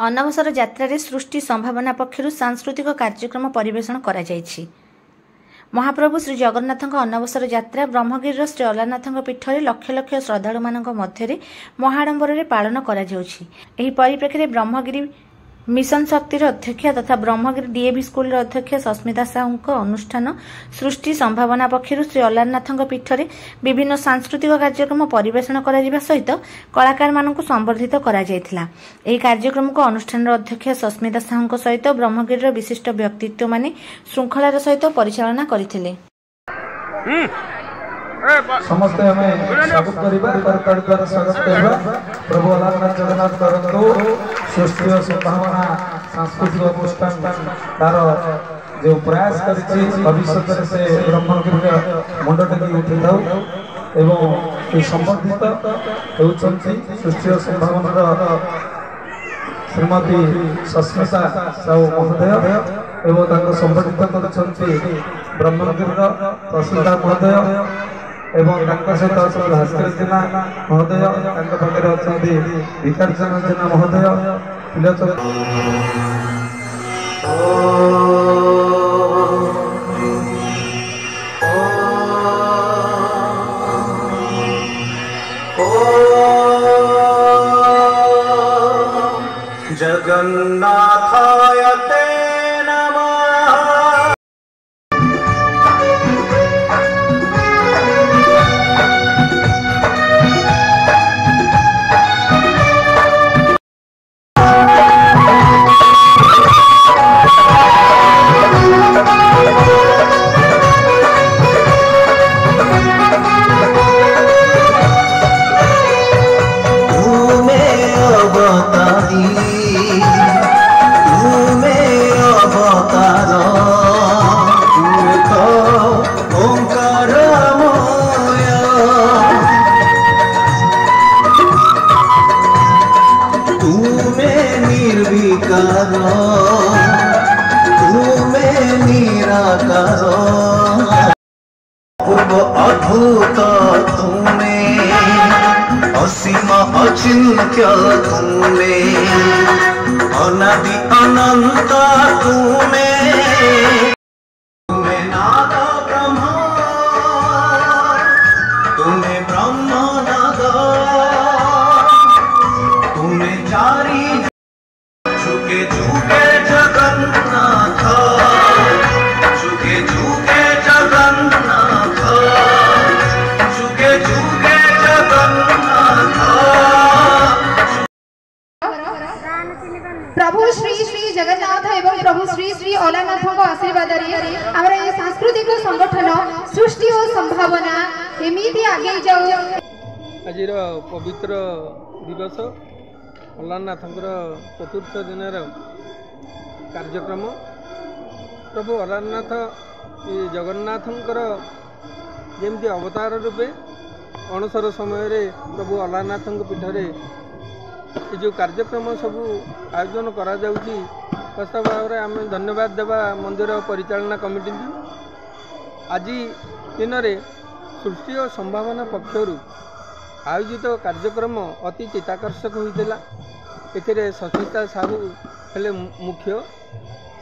अनवसर यात्रा सृष्टि संभावना पक्षर सांस्कृतिक कार्यक्रम परिवेषण करा जायछि। महाप्रभु श्री जगन्नाथ अनवसर यात्रा ब्रह्मगिरी श्री अलारनाथ पीठ में लक्ष लक्ष श्रद्धालु मध्य महाडंबर पालन करा जाउछि। एही परिप्रेक्षी ब्रह्मगिरी मिशन शक्तिर अध्यक्ष तथा ब्रह्मगिरी डीएवी स्कूल अध्यक्ष सस्मिता साहू अनुष्ठान सृष्टि संभावना पक्षर श्री अलारनाथ पीठ में विभिन्न सांस्कृतिक कार्यक्रम परिवेषण करा सहित कलाकार मानक संबर्धित करा जायथिला। एही कार्यक्रम को अनुष्ठान अध्यक्ष सस्मिता साहू सहित ब्रह्मगिरी विशिष्ट व्यक्तित्व माने श्रृंखलार सहित परिचालना करथिले। समस्त हमें स्वागत करिबा स्वागत करबा प्रभु अलारनाथ जगन्नाथ करंतु सृष्टि और संभावना सांस्कृतिक अनुष्ठान तार जो प्रयास करिछि भविष्य से ब्रह्मगिरी मुंडटेकी उठिथाउ एवं संबंधित होउछन्ति सृष्टि और संभावना श्रीमती सस्मिता साहू महोदय एवं ताको संबंधित करछन्ति ब्रह्मगिरी तहसीलदार महोदय एवं सहित अच्छा भास्कर जेना महोदय पाखे अच्छा विकार चंद्र जेना महोदय जगन्नाथाय ते अद्भुत तुम्हें असीम अचिंत्य तुम्हें अनादि अनंत तुम्हें नाद ब्रह्म तुम्हें ब्रह्म नाद तुम्हें चारी झुके झुके जगन्नाथ झुके झुके जगन्नाथ झुके झुके जगन्नाथ। प्रभु श्री श्री जगन्नाथ एवं प्रभु श्री श्री अलारनाथ आशीर्वाद आमर ये सांस्कृतिक संगठन सृष्टि और संभावना एमती आगे जाऊ। आज पवित्र दिवस अलारनाथ चतुर्थ दिन कार्यक्रम प्रभु अलारनाथ जगन्नाथंकर जमती अवतार रूपे अणसर समय प्रभु अलारनाथ पीठरे ये जो कार्यक्रम सब आयोजन करा जाउची वास्तव भाव में आम धन्यवाद देवा मंदिर परिचालना कमिटी आज दिन में सृष्टि और संभावना पक्षर आयोजित कार्यक्रम अति चित्ताकर्षक होता। एथिरे सस्मिता साहू हेले मुख्य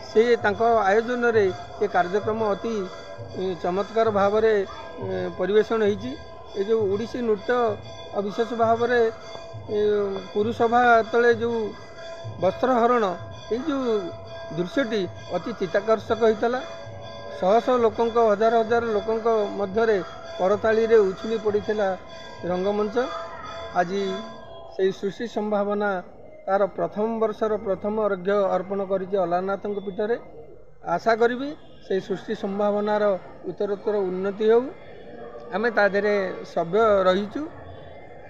से आयोजन रे ये कार्यक्रम अति चमत्कार भाव में परिवेषण होती। ये जो ओडिसी नृत्य विशेष भाव में पुरुषभा तले जो वस्त्रहरण ये जो दृश्यटी अति चित्ताकर्षक होता। शह शह लोकों हजार हजार लोकों मध्य करताली रे उछली पड़ा रंगमंच। आज से सृष्टि संभावना तार प्रथम वर्षर प्रथम अर्घ्य अर्पण करिछि अलारनाथ पीठरे। आशा करी से सृष्टि संभावनार उत्तरोत्तर उन्नति हो आमे तादेरे सभ्य रहीचु।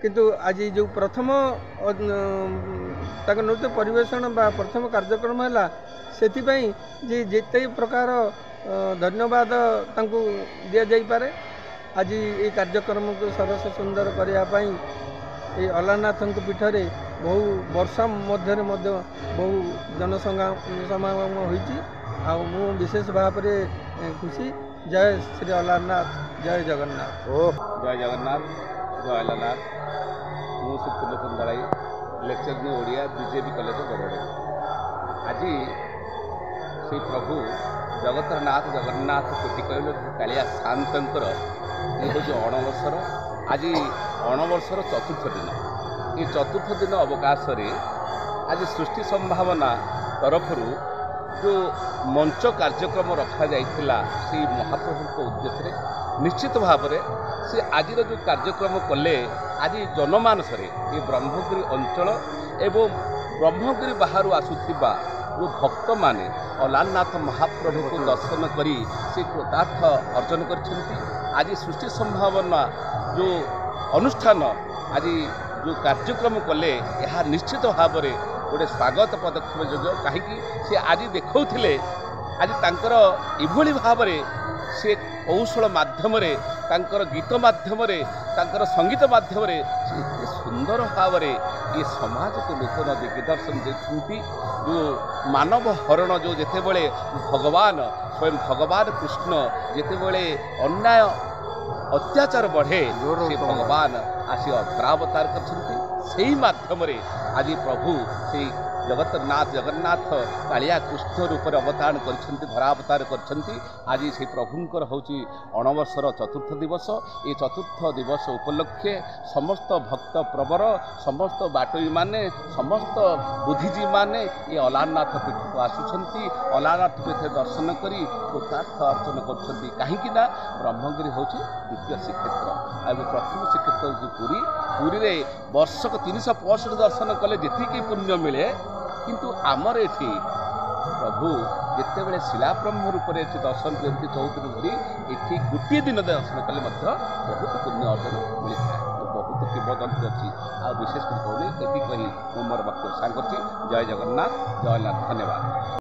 किंतु आज जो प्रथम नृत्य परिवेषण बा प्रथम कार्यक्रम है सेथिपाई जे जेते प्रकार धन्यवाद तांकु दिया जाई पारे। आज ये कार्यक्रम को सरस सुंदर करने ये अलारनाथ पीठरे बहु वर्षा मध्य बहु जनसमागम होती। मु विशेष भाव में खुशी। जय श्री अलारनाथ, जय जगन्नाथ। जय जगन्नाथ, जय अलारनाथ। मु सुपुत्र Chandai lecture Odia BJP college Bargarh आज से प्रभु जगतरनाथ जगन्नाथ कोटि कहल कालिया शांतर ये हूँ अणवर्षर आज अणवर्षर चतुर्थ दिन ये चतुर्थ दिन अवकाश आज सृष्टि संभावना तरफ जो मंच कार्यक्रम रखा जाइथिला से महाप्रभु उद्देश्य निश्चित भाव से आज जो कार्यक्रम कले आज जनमानस ये ब्रह्मगिरी अंचल एवं ब्रह्मगिरी बाहर आसुथिबा जो भक्त माने अलारनाथ महाप्रभु को दर्शन करी से कृतार्थ अर्जन करछंती। आज सृष्टि संभावना जो अनुष्ठान आज जो कार्यक्रम कले यह निश्चित भाव में गोटे स्वागत पदक्षेप योग्य कहीं सी आज देखौथिले आज तांकर इभली भाव से कौशल माध्यम तांकर गीत माध्यम तांकर संगीत माध्यम से सुंदर भाव ये समाज को नूतन दिग्दर्शन देती जो मानव हरण जो जिते बड़े भगवान स्वयं भगवान कृष्ण जिते बड़े अन्याय अत्याचार बढ़े से भगवान आसी अवतार कर माध्यम आज प्रभु से जगतनाथ जगन्नाथ कालिया कृष्ण रूप अवतारण कर धरावतार कर आज से प्रभुंकर हूँ अणवर्षर चतुर्थ दिवस ये चतुर्थ दिवस उपलक्षे समस्त भक्त प्रवर समस्त बाटोई माने समस्त बुद्धिजीवी माने ये अलारनाथ पीठ को आसुंच अलारनाथ पीठ दर्शन करी कृतार्थ अर्चन कर कहीं ब्रह्मगिरी हूँ द्वितीय श्रीक्षेत्र और प्रथम श्रीक्षेत्र जो पुरी पुरी रे वर्षक 365 दर्शन कले जी पुण्य मिले किंतु आमर एठी प्रभु जिते बड़े शिलाब्रह्म रूप से दर्शन दिखती 14 दिन धरी ये गोटे दिन दर्शन कले बहुत पुण्य अर्जन मिलता है बहुत किंवदंती अच्छी आ विशेष कहूँ ये कही मोर वक्तव्य सांग जय जगन्नाथ जय नाथ धन्यवाद।